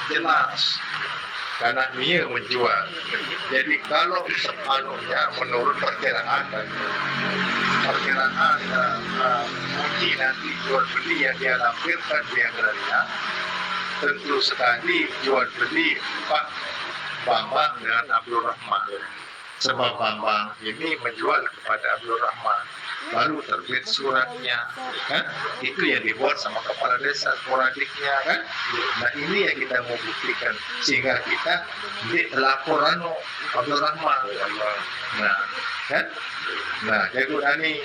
jelas karena dia menjual. Jadi kalau menurut perkiraan mungkin nanti jual beli yang dia lampirkan di agraria, tentu sekali jual beli Pak Bambang dengan Abdul Rahman. Sebab Bambang ini menjual kepada Abdul Rahman, baru terbit suratnya, kan? Itu yang dibuat sama kepala desa sporadiknya, kan? Nah ini yang kita mau buktikan sehingga kita laporan Abdul Rahman. Nah, kan? Nah, jadi ini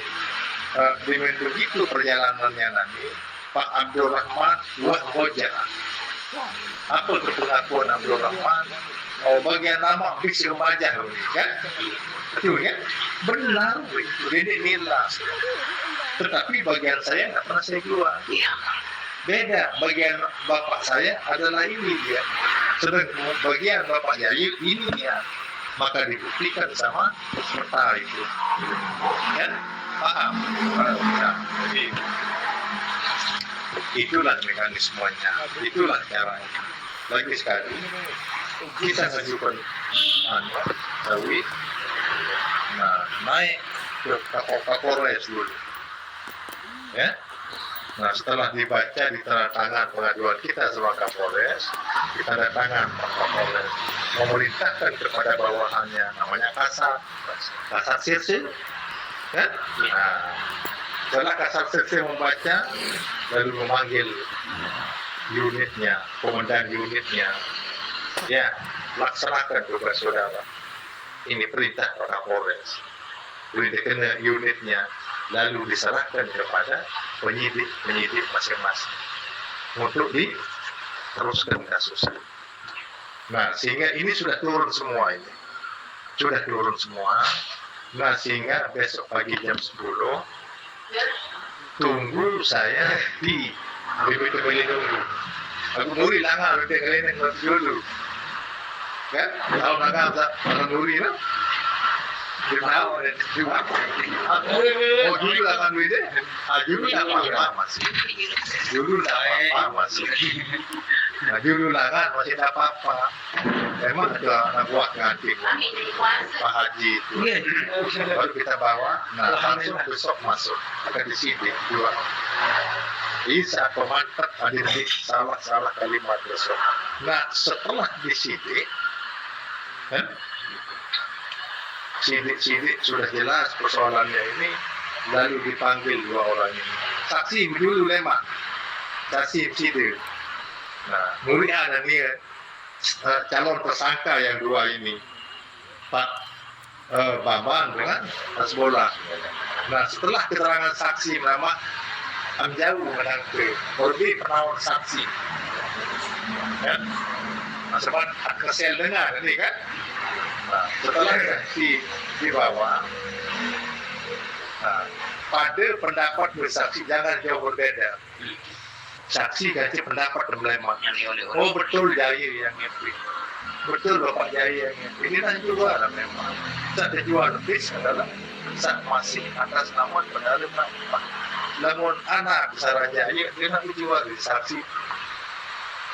dengan begitu perjalanannya nanti Pak Abdul Rahman buat hoja. Apa pengakuan Abdul Rahman? Bagian nama bis remaja, kan? Betul kan? Benar, ini nilai. Tetapi bagian saya nggak pernah saya keluar. Beda, bagian bapak saya adalah ini dia. Sedangkan bagian bapak Yayu ini ya. Maka dibuktikan sama peta itu. Kan? Paham? Nah, jadi itulah mekanismenya, itulah caranya. Lagi sekali, kita ngajukan Dawi, naik ke Kapolres dulu, ya. Nah setelah dibaca di tanda tangan pengaduan kita sama Kapolres, di tanda tangan Pak Kapolres memerintahkan kepada bawahannya, namanya Kasat Sirse, kan? Nah setelah Kasat Sirse membaca, lalu memanggil unitnya, komandan unitnya. Ya, laksanakan tugas saudara. Ini perintah Pak Kapolres. Perintah unitnya, lalu diserahkan kepada penyidik masing-masing untuk diteruskan kasusnya. Nah, sehingga ini sudah turun semua ini. Sudah turun semua. Nah, sehingga besok pagi jam 10 tunggu saya di BPTB tunggu. Aku muri langar nanti kalian yang dulu. Kan? Tahu langar orang muri lah. Dia tahu dan juga. Oh dulu langar duit deh. Dulu tak apa masih. Dulu tak apa masih. Nah dulu langar masih tak apa. Memang ada anak buah nganting Pak Haji itu. Baru kita bawa. Nah langsung besok masuk. Akan disidik dua. Bisa pemantat ada salah kalimat besok. Nah setelah disidik, kan? Sidik sudah jelas persoalannya ini, lalu dipanggil dua orang ini. Saksi dulu lemah, saksi sidik. Nah mulia dan ini calon tersangka yang dua ini, Pak Bambang dengan Hasbola. Nah setelah keterangan saksi nama Amjau menantu, lebih penawar saksi, kan? Sebab kesel dengar ini kan. Nah, setelah dibawa, pada pendapat bersaksi jangan jauh berbeda. Saksi ganti pendapat berlema. Oh betul Jaya yang ngerti, betul Bapak Jaya yang ngerti. Ini kan juara memang. Saat jual bis adalah saat masih atas nama penerima upah. Namun anak Sarajaya dia nak jual di saksi.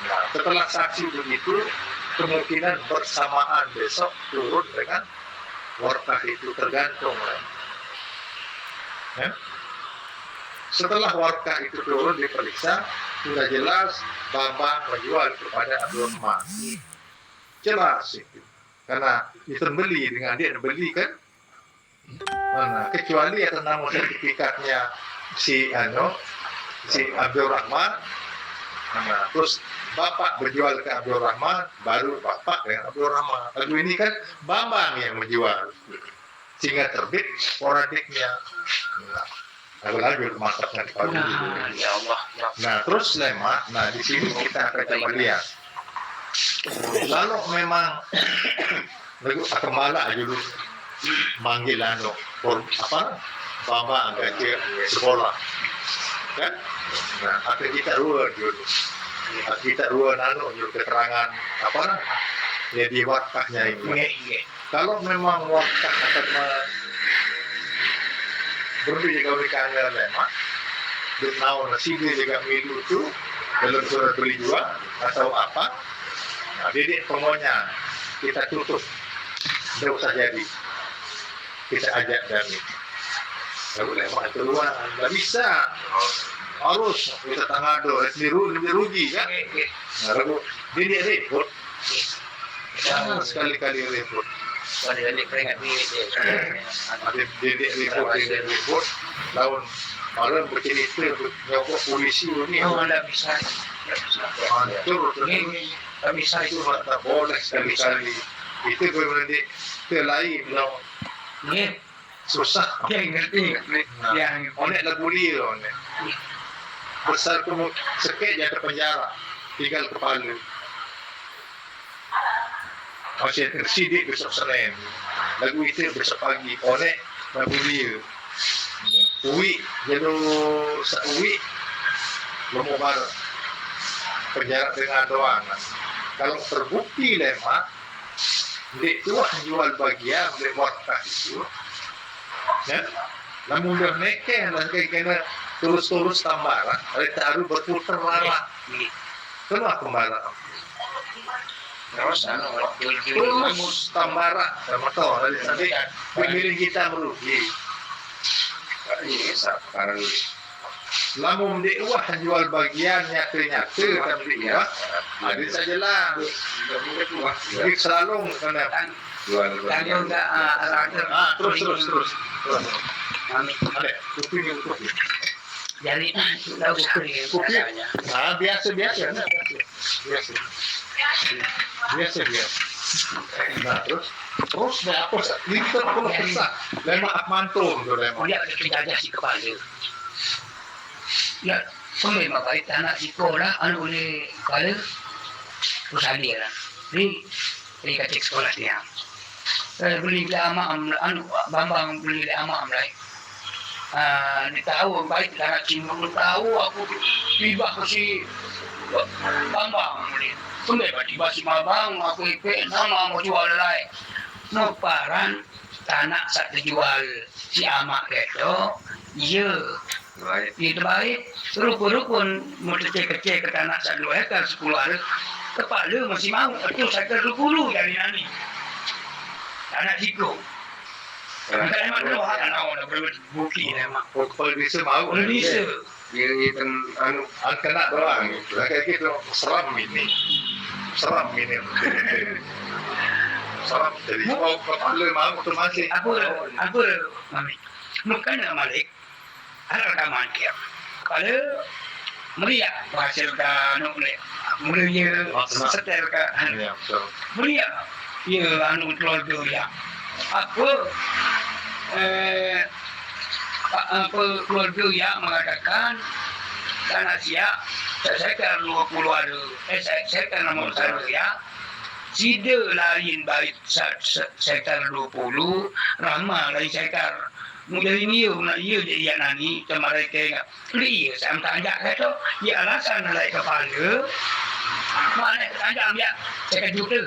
Nah, setelah saksi begitu, kemungkinan bersamaan besok turun dengan warkah itu tergantung. Ya? Setelah warkah itu turun diperiksa, sudah jelas Bambang menjual kepada Abdul Rahman. Jelas itu, karena ditembeli dengan dia beli kan. Mana kecuali atas nama sertifikatnya si Abdul Rahman. Nah, terus Bapak berjual ke Abdul Rahman, baru Bapak dengan Abdul Rahman. Lalu ini kan Bambang yang menjual, sehingga terbit sporadiknya. Lalu masuknya kepada ya Allah. Nah, terus lemah. Nah, di sini kita akan coba lihat. Lalu memang akan malah dulu manggil Bambang gaji sekolah, kan? Nah, apa kita dulu, dulu keterangan jadi wakahnya ini. Kalau memang wakah akan berarti jika mereka lemah, bernaun nasi dia juga milu itu dalam surat beli jual atau apa, Nah, didik pokoknya kita tutup, tidak usah jadi. Kita ajak dari. Nggak boleh keluar, nggak bisa. Harus kita tangado, lebih rugi kan? Didik repot. Jangan sekali-kali repot. Didik peringkat Didik repot. Lawan malam bercerita nyokok polisi ini. Nggak bisa. Hancur. Nggak bisa Itu tak boleh sekali-kali. Itu berarti lain loh. Nih, Susah. dia ngerti. Yang Onek lagu dia onek. Besar kamu sekejap jatuh penjara, tinggal kepala. Masih tersidik besok Senin. Lagu itu besok pagi. Onek lagu dia. Uwi, jadi uwi belum mau penjara dengan doang. Kalau terbukti lemah, dek tua jual bagian dek warteg itu. Ya, namun dia neken dan kena terus tambaran, ada taruh berputar marah. Kenapa marah? terus Terus tambaran, sama toh, nanti pemilih kita merugi. ini sekarang Lamun dek wah jual bagian nyata kan dia, ada sajalah. Jadi selalu kena jual tadi bagian. udah ada Terus. kami Ada, kuping. jadi tahu kuring Kuping. katanya Ah, biasa. Nah, terus dah apa? Itu aku pesak. Lemah mantul tu lemah. dia penjajah si kepala ya sampai makai tanah di sekolah anu ni kepala perusahaan dia lah di kacik sekolah dia beli lama anu bambang beli lama amlai ni tahu baik tanah cimbung tahu aku tiba ke si bambang beli sampai tiba si bambang aku ipek nama mau jual lain no paran tanah sak dijual si amak gitu iya itu baik rukun mau kecil ke tanah sak 2 hektar 10 hari kepala masih mau itu sektor 20 dari nani tanah jiko kalau emang dulu ada orang berbukti emang Kalau bisa mau. bisa Ini anu kena doang. Kayak gitu seram ini. Seram. Jadi mau kepala mau tu masih. aku mami bukan malik ada rekaman kia kalau meriak hasilkan meriak setel kan Ya, betul. meriak ya anu keluarga ya aku keluarga ya mengatakan tanah siap saya kan 20 ada saya kan nomor 1 ya sida lain baik sektor 20 ramah lain sektor mudah ini nak ia jadi nani kemarin ke dia saya tanya kata ya alasan naik kepala mana tanya dia saya juta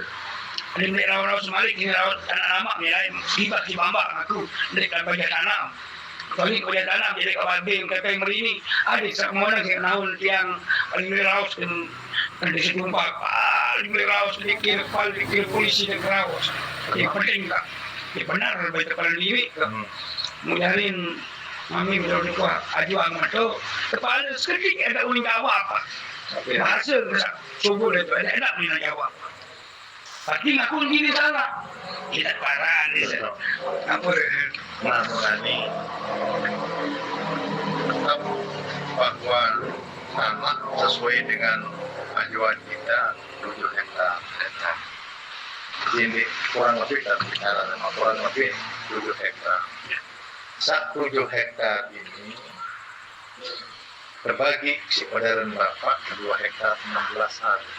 ada milik rawat semalik ini rawat anak lama milik tiba di bambang aku dekat bagian tanam kali bagian tanam jadi kawan bing kata yang ini ada semuanya kayak naun yang paling rawat dan di situ paling rawat sedikit paling polisi dan rawat yang penting tak ya benar baik kepala diri mudahin mami bilang ni kuah ajuang mato kepala seketik ada uling jawab apa bahasa subuh itu enak ni nak jawab tapi ngaku gini salah tidak parah ni apa Ini tetap bahwa tanah sesuai dengan ajuan kita 7 hektar. Ini kurang lebih dan bicara dengan kurang lebih 7 hektar. 7 hektar ini berbagi si saudara bapak 2 hektar 16 hari.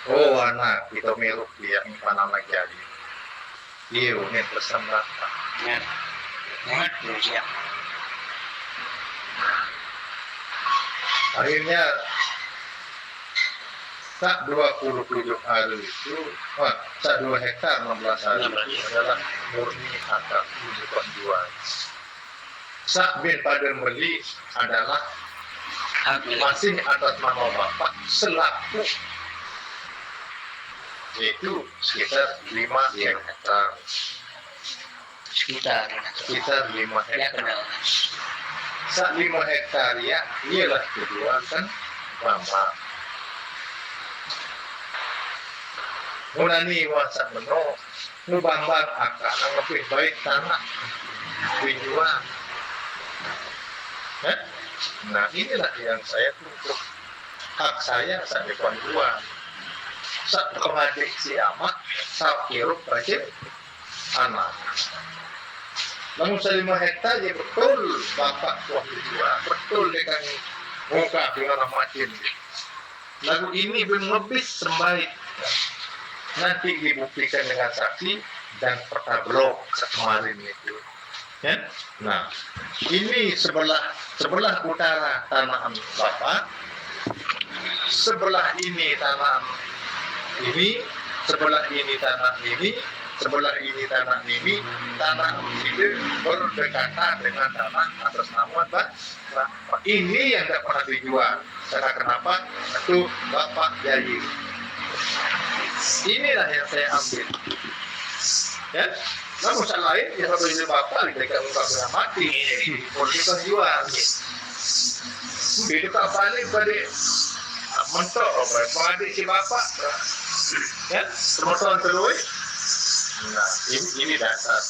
Oh anak kita meruk dia panam lagi jadi. Iya ini pesan bapak. ya siap Akhirnya tak 27 hari itu, 2 hektar 16 hari itu adalah murni akar bukan jual. Sak bin pada beli adalah masih atas nama bapak selaku Itu sekitar 5 hektar. Sekitar. Sekitar 5 Ya hektar. kenal. Sa 5 hektar ya, iyalah kedua kan mama. Munani wasa meno, nubambar akan lebih baik tanah dijual. Nah inilah yang saya tuntut, hak saya saya jual. Saat kemadik si amat, saat hirup bajir anak. Namun 5 hektar ya betul bapak tuah dijual, betul dengan muka dengan rahmatin. Lagu ini belum lebih sembaik. Nanti dibuktikan dengan saksi dan peta blok kemarin itu. Ya? Nah, ini sebelah utara tanah bapak, sebelah ini tanah ini, sebelah ini tanah ini, sebelah ini tanah ini, tanah ini berdekatan dengan tanah atas nama Bapak. Ini yang tidak pernah dijual. Karena kenapa? Itu Bapak Yayi. Inilah yang saya ambil. Ya, namun masalah lain yang satu ini Bapak diberikan ungkapnya mati, mau kita jual. Itu kapalnya pada mentok, mengadik si Bapak. Ya, teman-teman terus. Nah, ini dasar.